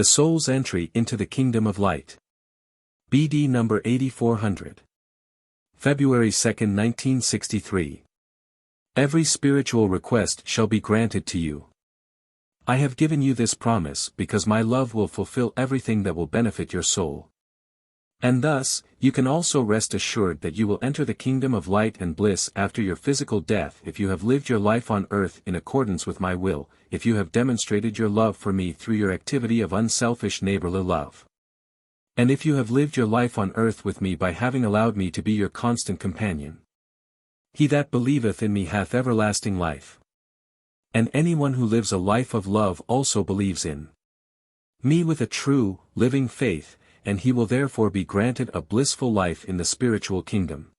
The soul's entry into the kingdom of light. BD number 8400. February 2, 1963. Every spiritual request shall be granted to you. I have given you this promise because my love will fulfill everything that will benefit your soul. And thus, you can also rest assured that you will enter the kingdom of light and bliss after your physical death if you have lived your life on earth in accordance with my will, if you have demonstrated your love for me through your activity of unselfish neighborly love. And if you have lived your life on earth with me by having allowed me to be your constant companion. He that believeth in me hath everlasting life. And anyone who lives a life of love also believes in me with a true, living faith, and he will therefore be granted a blissful life in the spiritual kingdom.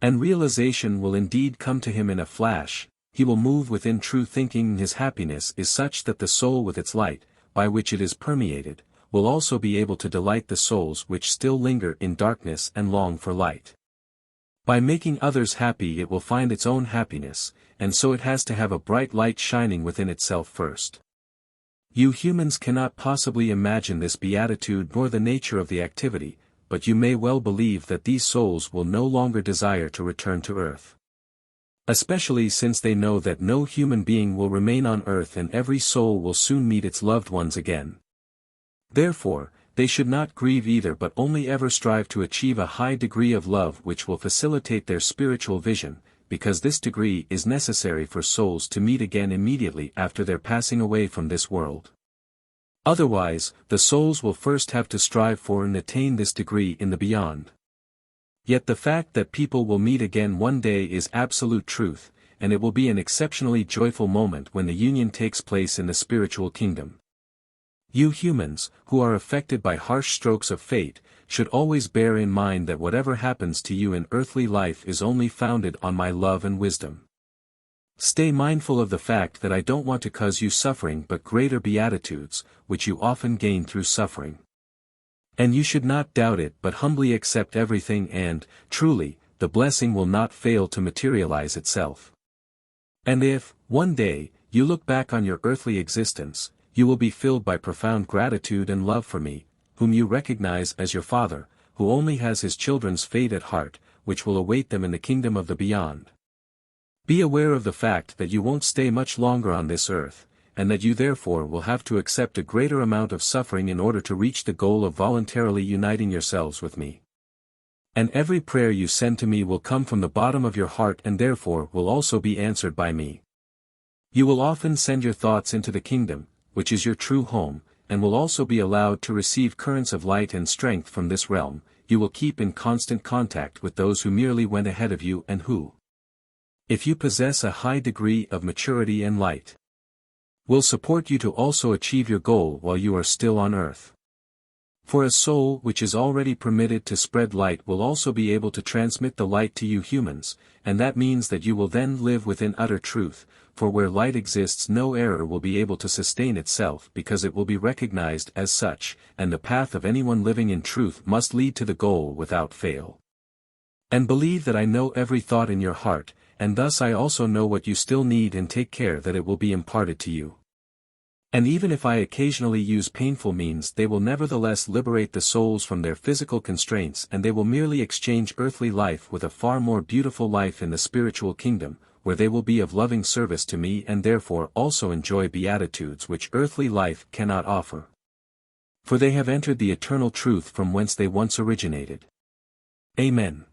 And realization will indeed come to him in a flash, he will move within true thinking, and his happiness is such that the soul with its light, by which it is permeated, will also be able to delight the souls which still linger in darkness and long for light. By making others happy it will find its own happiness, and so it has to have a bright light shining within itself first. You humans cannot possibly imagine this beatitude nor the nature of the activity, but you may well believe that these souls will no longer desire to return to earth. Especially since they know that no human being will remain on earth and every soul will soon meet its loved ones again. Therefore, they should not grieve either but only ever strive to achieve a high degree of love which will facilitate their spiritual vision, because this degree is necessary for souls to meet again immediately after their passing away from this world. Otherwise, the souls will first have to strive for and attain this degree in the beyond. Yet the fact that people will meet again one day is absolute truth, and it will be an exceptionally joyful moment when the union takes place in the spiritual kingdom. You humans, who are affected by harsh strokes of fate, should always bear in mind that whatever happens to you in earthly life is only founded on my love and wisdom. Stay mindful of the fact that I don't want to cause you suffering but greater beatitudes, which you often gain through suffering. And you should not doubt it but humbly accept everything and, truly, the blessing will not fail to materialize itself. And if, one day, you look back on your earthly existence, you will be filled by profound gratitude and love for me, whom you recognize as your Father, who only has his children's fate at heart, which will await them in the kingdom of the beyond. Be aware of the fact that you won't stay much longer on this earth, and that you therefore will have to accept a greater amount of suffering in order to reach the goal of voluntarily uniting yourselves with me. And every prayer you send to me will come from the bottom of your heart and therefore will also be answered by me. You will often send your thoughts into the kingdom, which is your true home, and will also be allowed to receive currents of light and strength from this realm. You will keep in constant contact with those who merely went ahead of you and who, if you possess a high degree of maturity and light, will support you to also achieve your goal while you are still on earth. For a soul which is already permitted to spread light will also be able to transmit the light to you humans, and that means that you will then live within utter truth, for where light exists no error will be able to sustain itself because it will be recognized as such, and the path of anyone living in truth must lead to the goal without fail. And believe that I know every thought in your heart, and thus I also know what you still need and take care that it will be imparted to you. And even if I occasionally use painful means they will nevertheless liberate the souls from their physical constraints and they will merely exchange earthly life with a far more beautiful life in the spiritual kingdom, where they will be of loving service to me and therefore also enjoy beatitudes which earthly life cannot offer. For they have entered the eternal truth from whence they once originated. Amen.